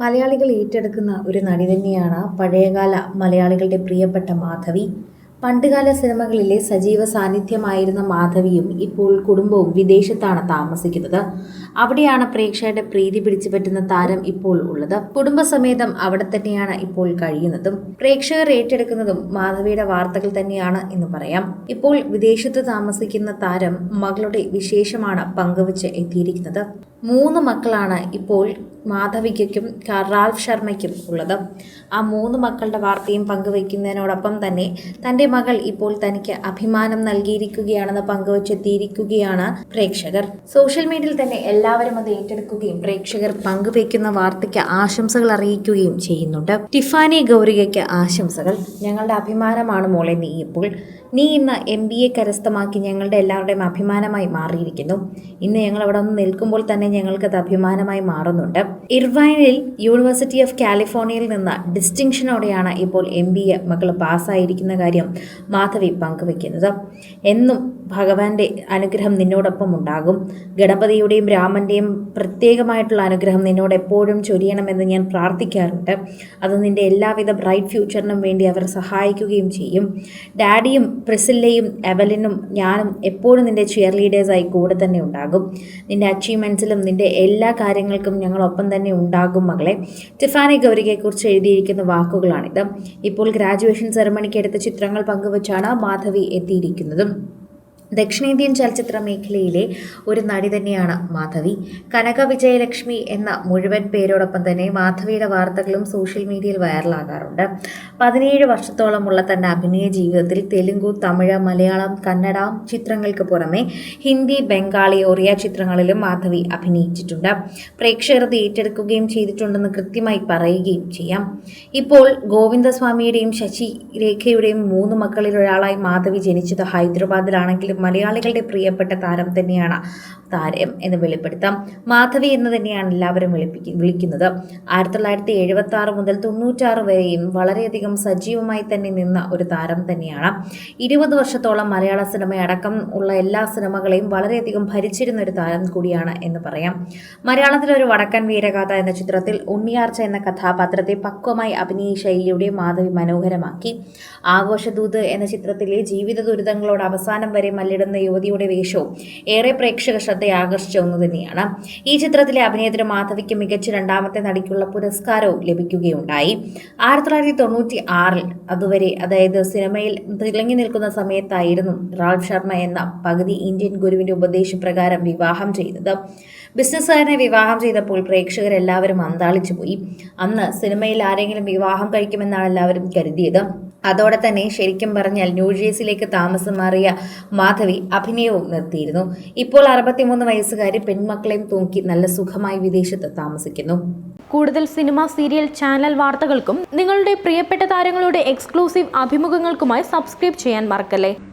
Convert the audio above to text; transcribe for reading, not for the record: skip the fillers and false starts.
മലയാളികൾ ഏറ്റെടുക്കുന്ന ഒരു നടി തന്നെയാണ് പഴയകാല മലയാളികളുടെ പ്രിയപ്പെട്ട മാധവി. പണ്ടുകാല സിനിമകളിലെ സജീവ സാന്നിധ്യമായിരുന്ന മാധവിയും ഇപ്പോൾ കുടുംബവും വിദേശത്താണ് താമസിക്കുന്നത്. അവിടെയാണ് പ്രേക്ഷകരുടെ പ്രീതി പിടിച്ചുപറ്റുന്ന താരം ഇപ്പോൾ ഉള്ളത്. കുടുംബസമേതം അവിടെ തന്നെയാണ് ഇപ്പോൾ കഴിയുന്നതും. പ്രേക്ഷകർ ഏറ്റെടുക്കുന്നതും മാധവിയുടെ വാർത്തകൾ തന്നെയാണ് എന്ന് പറയാം. ഇപ്പോൾ വിദേശത്ത് താമസിക്കുന്ന താരം മകളുടെ വിശേഷമാണ് പങ്കുവച്ച് എത്തിയിരിക്കുന്നത്. 3 മക്കളാണ് ഇപ്പോൾ മാധവിക്കും റാൽഫ് ശർമ്മയ്ക്കും ഉള്ളത്. ആ 3 മക്കളുടെ വാർത്തയും പങ്കുവയ്ക്കുന്നതിനോടൊപ്പം തന്നെ തൻ്റെ മകൾ ഇപ്പോൾ തനിക്ക് അഭിമാനം നൽകിയിരിക്കുകയാണെന്ന് പങ്കുവച്ചെത്തിയിരിക്കുകയാണ് പ്രേക്ഷകർ. സോഷ്യൽ മീഡിയയിൽ തന്നെ എല്ലാവരും അത് ഏറ്റെടുക്കുകയും പ്രേക്ഷകർ പങ്കുവയ്ക്കുന്ന വാർത്തയ്ക്ക് ആശംസകൾ അറിയിക്കുകയും ചെയ്യുന്നുണ്ട്. ടിഫാനി ഗൗരികയ്ക്ക് ആശംസകൾ. ഞങ്ങളുടെ അഭിമാനമാണ് മോളെ നീ ഇന്ന് MBA കരസ്ഥമാക്കി ഞങ്ങളുടെ എല്ലാവരുടെയും അഭിമാനമായി മാറിയിരിക്കുന്നു. ഇന്ന് ഞങ്ങൾ അവിടെ ഒന്ന് നിൽക്കുമ്പോൾ തന്നെ ഞങ്ങൾക്കത് അഭിമാനമായി മാറുന്നുണ്ട്. ഇർവൈനിൽ യൂണിവേഴ്സിറ്റി ഓഫ് കാലിഫോർണിയയിൽ നിന്ന് ഡിസ്റ്റിങ്ഷനോടെയാണ് ഇപ്പോൾ MBA മകൾ പാസ്സായിരിക്കുന്ന കാര്യം മാധവി പങ്കുവയ്ക്കുന്നത്. എന്നും ഭഗവാന്റെ അനുഗ്രഹം നിന്നോടൊപ്പം ഉണ്ടാകും. ഗണപതിയുടെയും രാമൻ്റെയും പ്രത്യേകമായിട്ടുള്ള അനുഗ്രഹം നിന്നോട് എപ്പോഴും ചൊരിയണമെന്ന് ഞാൻ പ്രാർത്ഥിക്കാറുണ്ട്. അത് നിന്റെ എല്ലാവിധ ബ്രൈറ്റ് ഫ്യൂച്ചറിനും വേണ്ടി അവർ സഹായിക്കുകയും ചെയ്യും. ഡാഡിയും പ്രിസില്ലയും എവലിനും ഞാനും എപ്പോഴും നിന്റെ ചിയർ ലീഡേഴ്സായി കൂടെ തന്നെ ഉണ്ടാകും. നിന്റെ അച്ചീവ്മെൻറ്റ്സിലും നിന്റെ എല്ലാ കാര്യങ്ങൾക്കും ഞങ്ങളൊപ്പം തന്നെ ഉണ്ടാകും മകളെ. ടിഫാനി ഗൗരികയെക്കുറിച്ച് എഴുതിയിരിക്കുന്ന വാക്കുകളാണിത്. ഇപ്പോൾ ഗ്രാജുവേഷൻ സെറമണിക്ക് എടുത്ത ചിത്രങ്ങൾ പങ്കുവച്ചാണ് മാധവി എത്തിയിരിക്കുന്നത്. ദക്ഷിണേന്ത്യൻ ചലച്ചിത്ര മേഖലയിലെ ഒരു നടി തന്നെയാണ് മാധവി. കനക വിജയലക്ഷ്മി എന്ന മുഴുവൻ പേരോടൊപ്പം തന്നെ മാധവിയുടെ വാർത്തകളും സോഷ്യൽ മീഡിയയിൽ വൈറലാകാറുണ്ട്. 17 വർഷത്തോളമുള്ള തൻ്റെ അഭിനയ ജീവിതത്തിൽ തെലുങ്കു, തമിഴ്, മലയാളം, കന്നഡ ചിത്രങ്ങൾക്ക് പുറമെ ഹിന്ദി, ബംഗാളി, ഒറിയ ചിത്രങ്ങളിലും മാധവി അഭിനയിച്ചിട്ടുണ്ട്. പ്രേക്ഷകർ അത് ഏറ്റെടുക്കുകയും ചെയ്തിട്ടുണ്ടെന്ന് കൃത്യമായി പറയുകയും ചെയ്യാം. ഇപ്പോൾ ഗോവിന്ദസ്വാമിയുടെയും ശശിരേഖയുടെയും 3 മക്കളിൽ ഒരാളായി മാധവി ജനിച്ചത് ഹൈദരാബാദിലാണെങ്കിലും മലയാളികളുടെ പ്രിയപ്പെട്ട താരം തന്നെയാണ് താരം എന്ന് വെളിപ്പെടുത്താം. മാധവി എന്ന് തന്നെയാണ് എല്ലാവരും വിളിക്കുന്നത്. 1976 മുതൽ 96 വരെയും വളരെയധികം സജീവമായി തന്നെ നിന്ന ഒരു താരം തന്നെയാണ്. 20 വർഷത്തോളം മലയാള സിനിമയടക്കം ഉള്ള എല്ലാ സിനിമകളെയും വളരെയധികം ഭരിച്ചിരുന്ന ഒരു താരം കൂടിയാണ് എന്ന് പറയാം. മലയാളത്തിലൊരു വടക്കൻ വീരഗാഥ എന്ന ചിത്രത്തിൽ ഉണ്ണിയാർച്ച എന്ന കഥാപാത്രത്തെ പക്വമായി അഭിനയ ശൈലിയുടെ മാധവി മനോഹരമാക്കി. ആഘോഷദൂത് എന്ന ചിത്രത്തിലെ ജീവിത ദുരിതങ്ങളോട് അവസാനം വരെ മല്ലിടുന്ന യുവതിയുടെ വേഷവും ഏറെ പ്രേക്ഷക ശ്രദ്ധ ആകർഷിച്ച ഒന്ന് തന്നെയാണ്. ഈ ചിത്രത്തിലെ അഭിനയത്തിന് മാധവിക്ക് മികച്ച 2ാമത്തെ നടിക്കുള്ള പുരസ്കാരവും ലഭിക്കുകയുണ്ടായി. 1996 അതുവരെ, അതായത് സിനിമയിൽ തിളങ്ങി നിൽക്കുന്ന സമയത്തായിരുന്നു റാൽഫ് ശർമ്മ എന്ന പകുതി ഇന്ത്യൻ ഗുരുവിന്റെ ഉപദേശപ്രകാരം വിവാഹം ചെയ്തത്. ബിസിനസ്സുകാരനെ വിവാഹം ചെയ്തപ്പോൾ പ്രേക്ഷകരെല്ലാവരും അന്താളിച്ചു പോയി. അന്ന് സിനിമയിൽ ആരെങ്കിലും വിവാഹം കഴിക്കുമെന്നാണ് എല്ലാവരും കരുതിയത്. അതോടെ തന്നെ ശരിക്കും പറഞ്ഞാൽ ന്യൂജേഴ്സിയിലേക്ക് താമസം മാറിയ മാധവി അഭിനയവും നിർത്തിയിരുന്നു. ഇപ്പോൾ 63 വയസ്സുകാരി പെൺമക്കളെയും തൂക്കി നല്ല സുഖമായി വിദേശത്ത് താമസിക്കുന്നു. കൂടുതൽ സിനിമ, സീരിയൽ, ചാനൽ വാർത്തകൾക്കും നിങ്ങളുടെ പ്രിയപ്പെട്ട താരങ്ങളുടെ എക്സ്ക്ലൂസീവ് അഭിമുഖങ്ങൾക്കുമായി സബ്സ്ക്രൈബ് ചെയ്യാൻ മറക്കല്ലേ.